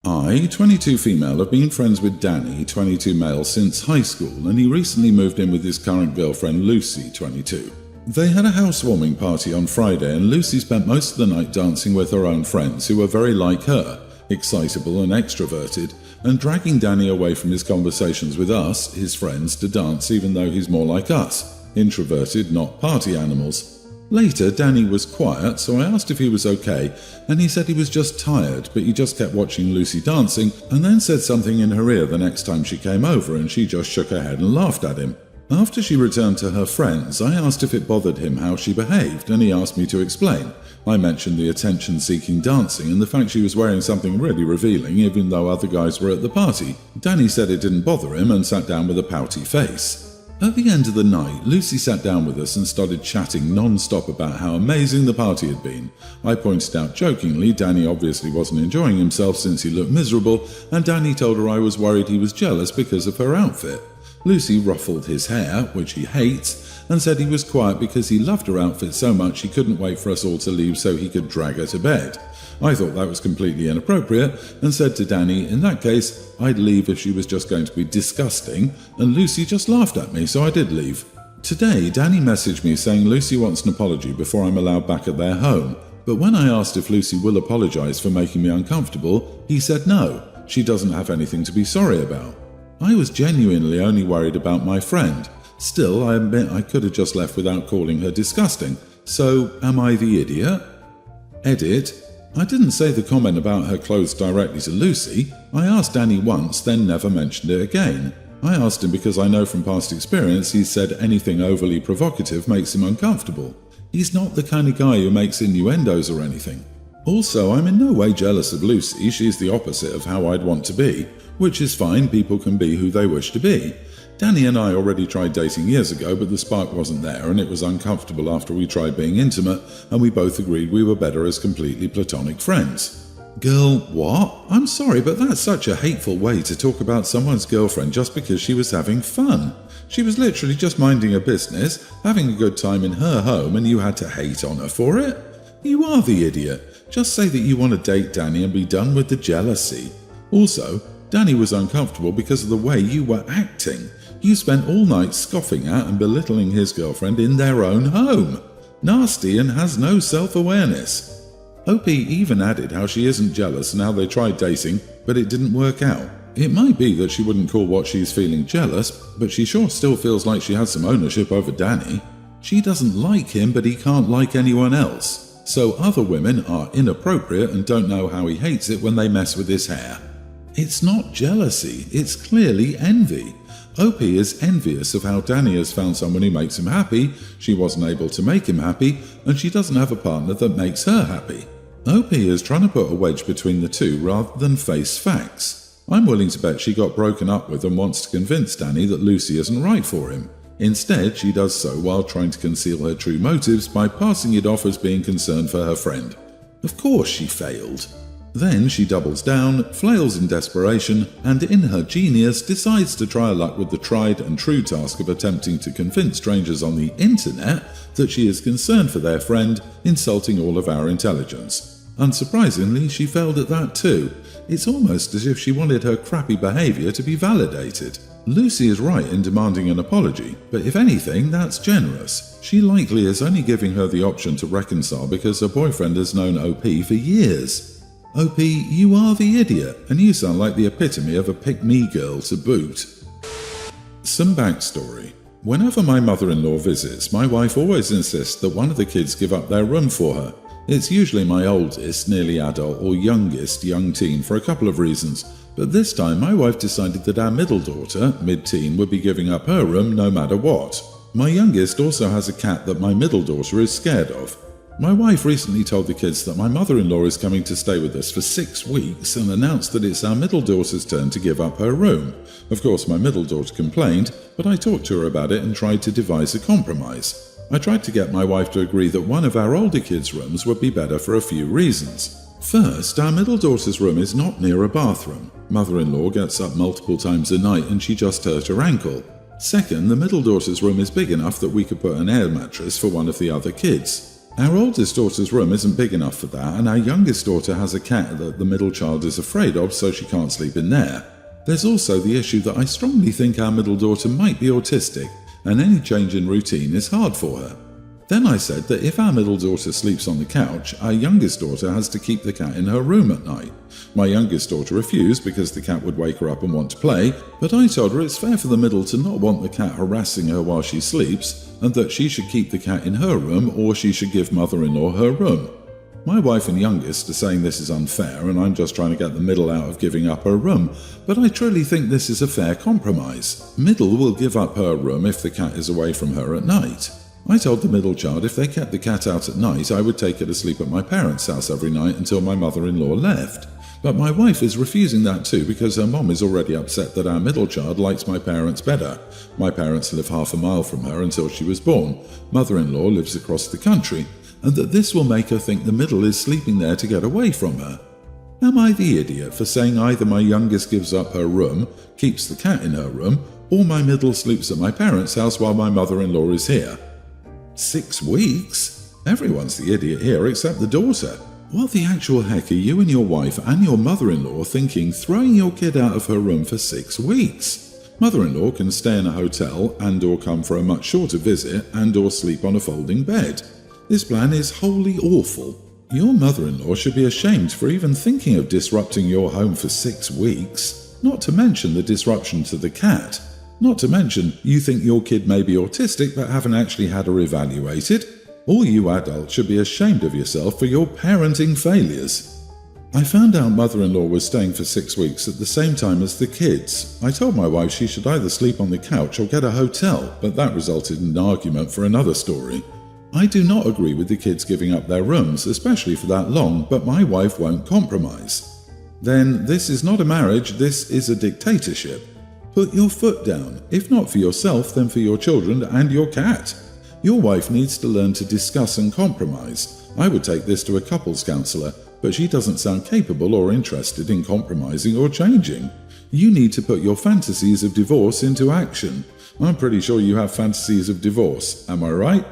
I, 22 female, have been friends with Danny, 22 male, since high school, and he recently moved in with his current girlfriend Lucy, 22. They had a housewarming party on Friday, and Lucy spent most of the night dancing with her own friends, who were very like her, excitable and extroverted, and dragging Danny away from his conversations with us, his friends, to dance even though he's more like us, introverted, not party animals. Later, Danny was quiet, so I asked if he was okay, and he said he was just tired, but he just kept watching Lucy dancing, and then said something in her ear the next time she came over, and she just shook her head and laughed at him. After she returned to her friends, I asked if it bothered him how she behaved, and he asked me to explain. I mentioned the attention-seeking dancing and the fact she was wearing something really revealing even though other guys were at the party. Danny said it didn't bother him and sat down with a pouty face. At the end of the night, Lucy sat down with us and started chatting non-stop about how amazing the party had been. I pointed out jokingly Danny obviously wasn't enjoying himself since he looked miserable, and Danny told her I was worried he was jealous because of her outfit. Lucy ruffled his hair, which he hates, and said he was quiet because he loved her outfit so much he couldn't wait for us all to leave so he could drag her to bed. I thought that was completely inappropriate and said to Danny, in that case, I'd leave if she was just going to be disgusting, and Lucy just laughed at me, so I did leave. Today, Danny messaged me saying Lucy wants an apology before I'm allowed back at their home, but when I asked if Lucy will apologize for making me uncomfortable, he said no, she doesn't have anything to be sorry about. I was genuinely only worried about my friend. Still, I admit I could have just left without calling her disgusting. So, am I the idiot? Edit. I didn't say the comment about her clothes directly to Lucy. I asked Danny once, then never mentioned it again. I asked him because I know from past experience he's said anything overly provocative makes him uncomfortable. He's not the kind of guy who makes innuendos or anything. Also, I'm in no way jealous of Lucy. She's the opposite of how I'd want to be. Which is fine, people can be who they wish to be. Danny and I already tried dating years ago, but the spark wasn't there and it was uncomfortable after we tried being intimate, and we both agreed we were better as completely platonic friends. Girl, what? I'm sorry, but that's such a hateful way to talk about someone's girlfriend just because she was having fun. She was literally just minding her business, having a good time in her home, and you had to hate on her for it? You are the idiot. Just say that you want to date Danny and be done with the jealousy. Also, Danny was uncomfortable because of the way you were acting. You spent all night scoffing at and belittling his girlfriend in their own home. Nasty and has no self-awareness. OP even added how she isn't jealous and how they tried dating, but it didn't work out. It might be that she wouldn't call what she's feeling jealous, but she sure still feels like she has some ownership over Danny. She doesn't like him, but he can't like anyone else. So other women are inappropriate and don't know how he hates it when they mess with his hair. It's not jealousy, it's clearly envy. OP is envious of how Danny has found someone who makes him happy, she wasn't able to make him happy, and she doesn't have a partner that makes her happy. OP is trying to put a wedge between the two rather than face facts. I'm willing to bet she got broken up with and wants to convince Danny that Lucy isn't right for him. Instead, she does so while trying to conceal her true motives by passing it off as being concerned for her friend. Of course she failed. Then she doubles down, flails in desperation, and in her genius decides to try her luck with the tried and true task of attempting to convince strangers on the internet that she is concerned for their friend, insulting all of our intelligence. Unsurprisingly, she failed at that too. It's almost as if she wanted her crappy behaviour to be validated. Lucy is right in demanding an apology, but if anything, that's generous. She likely is only giving her the option to reconcile because her boyfriend has known OP for years. OP, you are the idiot, and you sound like the epitome of a pick-me girl to boot. Some backstory. Whenever my mother-in-law visits, my wife always insists that one of the kids give up their room for her. It's usually my oldest, nearly adult, or youngest, young teen, for a couple of reasons. But this time my wife decided that our middle daughter, mid-teen, would be giving up her room no matter what. My youngest also has a cat that my middle daughter is scared of. My wife recently told the kids that my mother-in-law is coming to stay with us for 6 weeks and announced that it's our middle daughter's turn to give up her room. Of course, my middle daughter complained, but I talked to her about it and tried to devise a compromise. I tried to get my wife to agree that one of our older kids' rooms would be better for a few reasons. First, our middle daughter's room is not near a bathroom. Mother-in-law gets up multiple times a night and she just hurt her ankle. Second, the middle daughter's room is big enough that we could put an air mattress for one of the other kids. Our oldest daughter's room isn't big enough for that, and our youngest daughter has a cat that the middle child is afraid of, so she can't sleep in there. There's also the issue that I strongly think our middle daughter might be autistic, and any change in routine is hard for her. Then I said that if our middle daughter sleeps on the couch, our youngest daughter has to keep the cat in her room at night. My youngest daughter refused because the cat would wake her up and want to play, but I told her it's fair for the middle to not want the cat harassing her while she sleeps, and that she should keep the cat in her room or she should give mother-in-law her room. My wife and youngest are saying this is unfair and I'm just trying to get the middle out of giving up her room, but I truly think this is a fair compromise. Middle will give up her room if the cat is away from her at night. I told the middle child if they kept the cat out at night, I would take her to sleep at my parents' house every night until my mother-in-law left. But my wife is refusing that too because her mom is already upset that our middle child likes my parents better. My parents live half a mile from her until she was born. Mother-in-law lives across the country, and that this will make her think the middle is sleeping there to get away from her. Am I the idiot for saying either my youngest gives up her room, keeps the cat in her room, or my middle sleeps at my parents' house while my mother-in-law is here? 6 weeks? Everyone's the idiot here except the daughter. What the actual heck are you and your wife and your mother-in-law thinking throwing your kid out of her room for 6 weeks? Mother-in-law can stay in a hotel and or come for a much shorter visit and or sleep on a folding bed. This plan is wholly awful. Your mother-in-law should be ashamed for even thinking of disrupting your home for 6 weeks. Not to mention the disruption to the cat. Not to mention, you think your kid may be autistic but haven't actually had her evaluated? All you adults should be ashamed of yourself for your parenting failures. I found out mother-in-law was staying for 6 weeks at the same time as the kids. I told my wife she should either sleep on the couch or get a hotel, but that resulted in an argument for another story. I do not agree with the kids giving up their rooms, especially for that long, but my wife won't compromise. Then this is not a marriage, this is a dictatorship. Put your foot down, if not for yourself, then for your children and your cat. Your wife needs to learn to discuss and compromise. I would take this to a couples counsellor, but she doesn't sound capable or interested in compromising or changing. You need to put your fantasies of divorce into action. I'm pretty sure you have fantasies of divorce, am I right?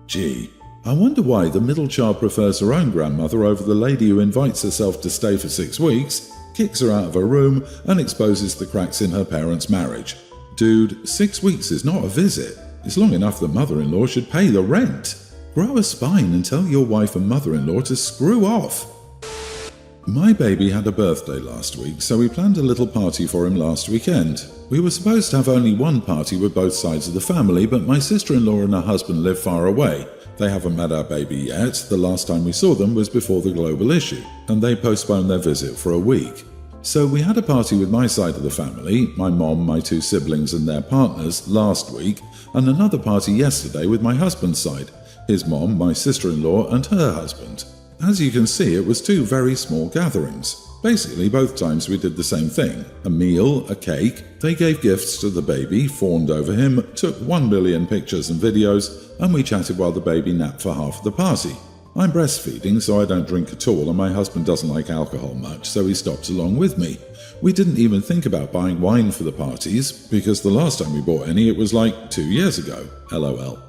Gee, I wonder why the middle child prefers her own grandmother over the lady who invites herself to stay for 6 weeks, kicks her out of her room, and exposes the cracks in her parents' marriage. Dude, 6 weeks is not a visit. It's long enough that mother-in-law should pay the rent. Grow a spine and tell your wife and mother-in-law to screw off. My baby had a birthday last week, so we planned a little party for him last weekend. We were supposed to have only one party with both sides of the family, but my sister-in-law and her husband live far away. They haven't met our baby yet. The last time we saw them was before the global issue, and they postponed their visit for a week. So we had a party with my side of the family, my mom, my 2 siblings and their partners, last week, and another party yesterday with my husband's side, his mom, my sister-in-law and her husband. As you can see, it was 2 very small gatherings. Basically, both times we did the same thing. A meal, a cake, they gave gifts to the baby, fawned over him, took 1 billion pictures and videos, and we chatted while the baby napped for half of the party. I'm breastfeeding, so I don't drink at all, and my husband doesn't like alcohol much, so he stopped along with me. We didn't even think about buying wine for the parties, because the last time we bought any, it was like 2 years ago. LOL.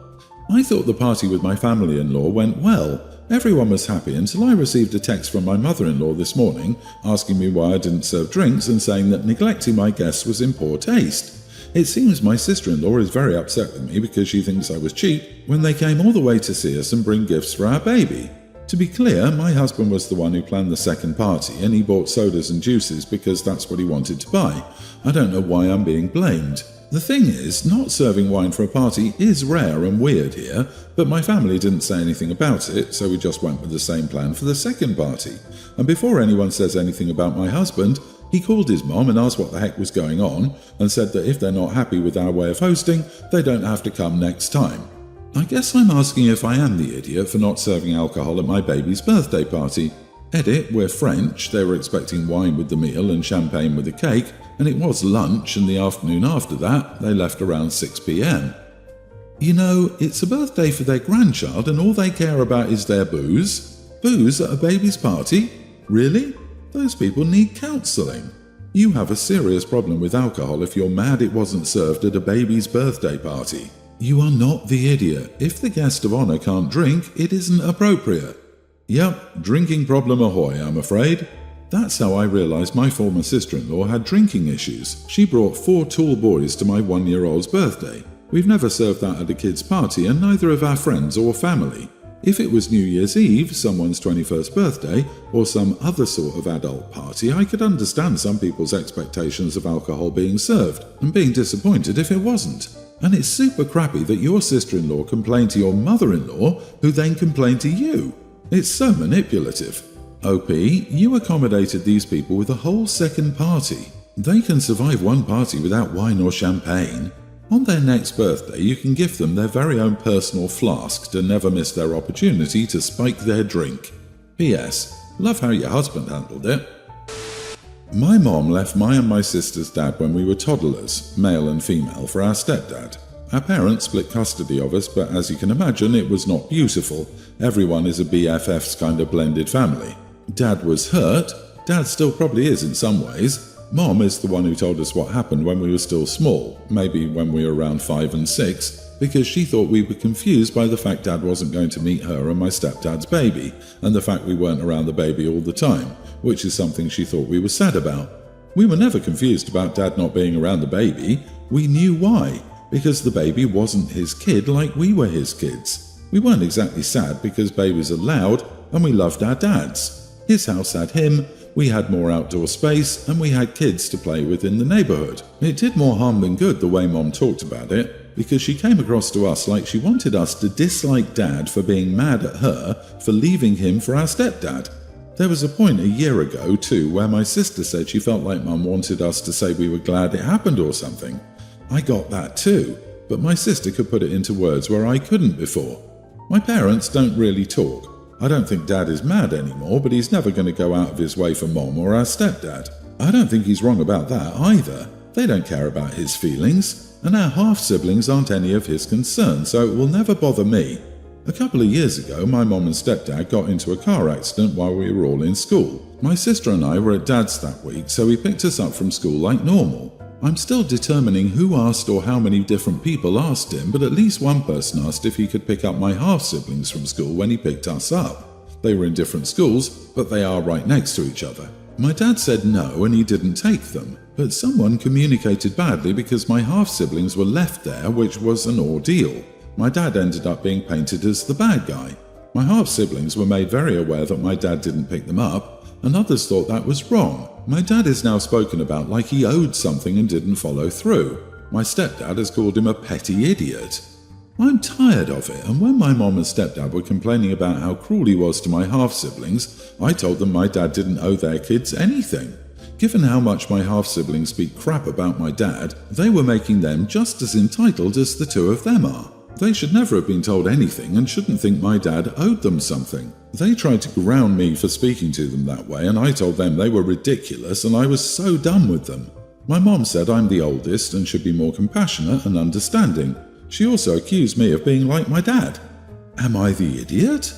I thought the party with my family-in-law went well. Everyone was happy until I received a text from my mother-in-law this morning asking me why I didn't serve drinks and saying that neglecting my guests was in poor taste. It seems my sister-in-law is very upset with me because she thinks I was cheap when they came all the way to see us and bring gifts for our baby. To be clear, my husband was the one who planned the second party and he bought sodas and juices because that's what he wanted to buy. I don't know why I'm being blamed. The thing is, not serving wine for a party is rare and weird here, but my family didn't say anything about it, so we just went with the same plan for the second party. And before anyone says anything about my husband, he called his mom and asked what the heck was going on, and said that if they're not happy with our way of hosting, they don't have to come next time. I guess I'm asking if I am the idiot for not serving alcohol at my baby's birthday party. Edit, we're French, they were expecting wine with the meal and champagne with the cake, and it was lunch, and the afternoon after that, they left around 6 p.m. You know, it's a birthday for their grandchild and all they care about is their booze? Booze at a baby's party? Really? Those people need counselling. You have a serious problem with alcohol if you're mad it wasn't served at a baby's birthday party. You are not the idiot. If the guest of honor can't drink, it isn't appropriate. Yep, drinking problem ahoy, I'm afraid. That's how I realised my former sister-in-law had drinking issues. She brought 4 tall boys to my 1-year-old's birthday. We've never served that at a kid's party, and neither of our friends or family. If it was New Year's Eve, someone's 21st birthday, or some other sort of adult party, I could understand some people's expectations of alcohol being served, and being disappointed if it wasn't. And it's super crappy that your sister-in-law complained to your mother-in-law, who then complained to you. It's so manipulative. OP, you accommodated these people with a whole second party. They can survive one party without wine or champagne. On their next birthday, you can gift them their very own personal flask to never miss their opportunity to spike their drink. P.S. Love how your husband handled it. My mom left my and my sister's dad when we were toddlers, male and female, for our stepdad. Our parents split custody of us, but as you can imagine, it was not beautiful. Everyone is a BFF's kind of blended family. Dad was hurt. Dad still probably is in some ways. Mom is the one who told us what happened when we were still small, maybe when we were around 5 and 6, because she thought we were confused by the fact Dad wasn't going to meet her and my stepdad's baby, and the fact we weren't around the baby all the time, which is something she thought we were sad about. We were never confused about Dad not being around the baby. We knew why, because the baby wasn't his kid like we were his kids. We weren't exactly sad because babies are loud, and we loved our dads. His house had him, we had more outdoor space, and we had kids to play with in the neighborhood. It did more harm than good the way Mom talked about it, because she came across to us like she wanted us to dislike Dad for being mad at her for leaving him for our stepdad. There was a point a year ago, too, where my sister said she felt like Mum wanted us to say we were glad it happened or something. I got that too, but my sister could put it into words where I couldn't before. My parents don't really talk. I don't think Dad is mad anymore, but he's never going to go out of his way for Mom or our stepdad. I don't think he's wrong about that either. They don't care about his feelings, and our half-siblings aren't any of his concern, so it will never bother me. A couple of years ago, my mom and stepdad got into a car accident while we were all in school. My sister and I were at Dad's that week, so he picked us up from school like normal. I'm still determining who asked or how many different people asked him, but at least one person asked if he could pick up my half-siblings from school when he picked us up. They were in different schools, but they are right next to each other. My dad said no and he didn't take them, but someone communicated badly because my half-siblings were left there, which was an ordeal. My dad ended up being painted as the bad guy. My half-siblings were made very aware that my dad didn't pick them up, and others thought that was wrong. My dad is now spoken about like he owed something and didn't follow through. My stepdad has called him a petty idiot. I'm tired of it, and when my mom and stepdad were complaining about how cruel he was to my half-siblings, I told them my dad didn't owe their kids anything. Given how much my half-siblings speak crap about my dad, they were making them just as entitled as the two of them are. They should never have been told anything and shouldn't think my dad owed them something. They tried to ground me for speaking to them that way, and I told them they were ridiculous and I was so done with them. My mom said I'm the oldest and should be more compassionate and understanding. She also accused me of being like my dad. Am I the idiot?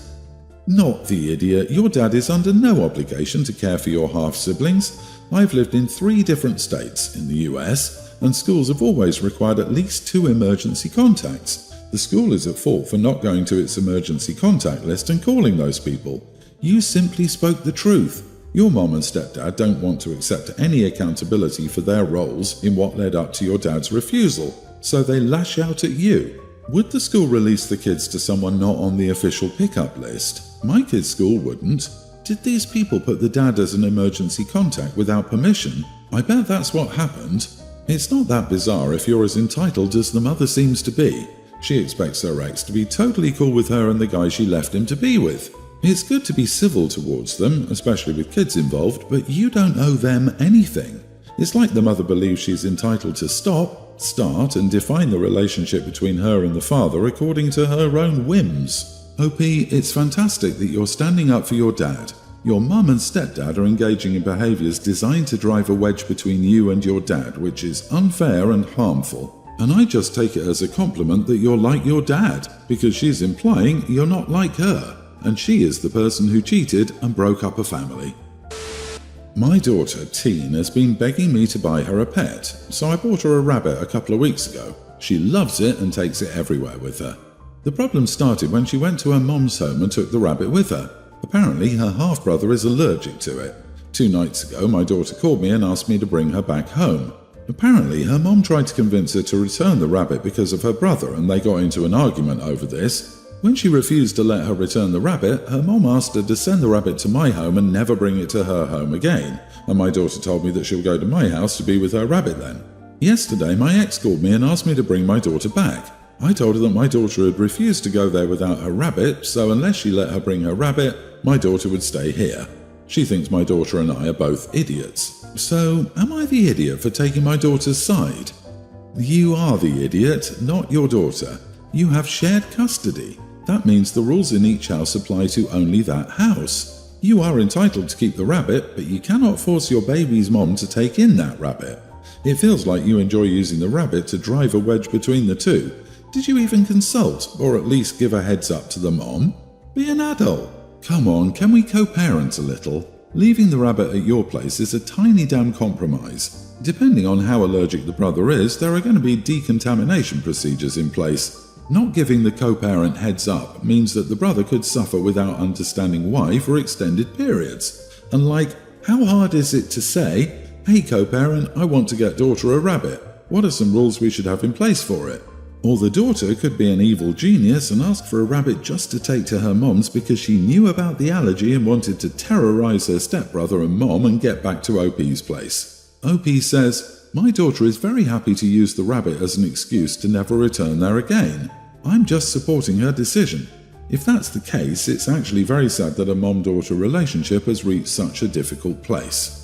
Not the idiot. Your dad is under no obligation to care for your half-siblings. I've lived in 3 different states in the US, and schools have always required at least 2 emergency contacts. The school is at fault for not going to its emergency contact list and calling those people. You simply spoke the truth. Your mom and stepdad don't want to accept any accountability for their roles in what led up to your dad's refusal, so they lash out at you. Would the school release the kids to someone not on the official pickup list? My kids' school wouldn't. Did these people put the dad as an emergency contact without permission? I bet that's what happened. It's not that bizarre if you're as entitled as the mother seems to be. She expects her ex to be totally cool with her and the guy she left him to be with. It's good to be civil towards them, especially with kids involved, but you don't owe them anything. It's like the mother believes she's entitled to stop, start, and define the relationship between her and the father according to her own whims. OP, it's fantastic that you're standing up for your dad. Your mum and stepdad are engaging in behaviours designed to drive a wedge between you and your dad, which is unfair and harmful. And I just take it as a compliment that you're like your dad, because she's implying you're not like her, and she is the person who cheated and broke up a family. My daughter, Teen, has been begging me to buy her a pet, so I bought her a rabbit a couple of weeks ago. She loves it and takes it everywhere with her. The problem started when she went to her mom's home and took the rabbit with her. Apparently, her half-brother is allergic to it. 2 nights ago, my daughter called me and asked me to bring her back home. Apparently, her mom tried to convince her to return the rabbit because of her brother, and they got into an argument over this. When she refused to let her return the rabbit, her mom asked her to send the rabbit to my home and never bring it to her home again, and my daughter told me that she'll go to my house to be with her rabbit then. Yesterday, my ex called me and asked me to bring my daughter back. I told her that my daughter had refused to go there without her rabbit, so unless she let her bring her rabbit, my daughter would stay here. She thinks my daughter and I are both idiots. So, am I the idiot for taking my daughter's side? You are the idiot, not your daughter. You have shared custody. That means the rules in each house apply to only that house. You are entitled to keep the rabbit, but you cannot force your baby's mom to take in that rabbit. It feels like you enjoy using the rabbit to drive a wedge between the two. Did you even consult, or at least give a heads up to the mom? Be an adult. Come on, can we co-parent a little? Leaving the rabbit at your place is a tiny damn compromise. Depending on how allergic the brother is, there are going to be decontamination procedures in place. Not giving the co-parent heads up means that the brother could suffer without understanding why for extended periods. And how hard is it to say, hey co-parent, I want to get daughter a rabbit. What are some rules we should have in place for it? Or the daughter could be an evil genius and ask for a rabbit just to take to her mom's because she knew about the allergy and wanted to terrorize her stepbrother and mom and get back to OP's place. OP says, my daughter is very happy to use the rabbit as an excuse to never return there again. I'm just supporting her decision. If that's the case, it's actually very sad that a mom-daughter relationship has reached such a difficult place.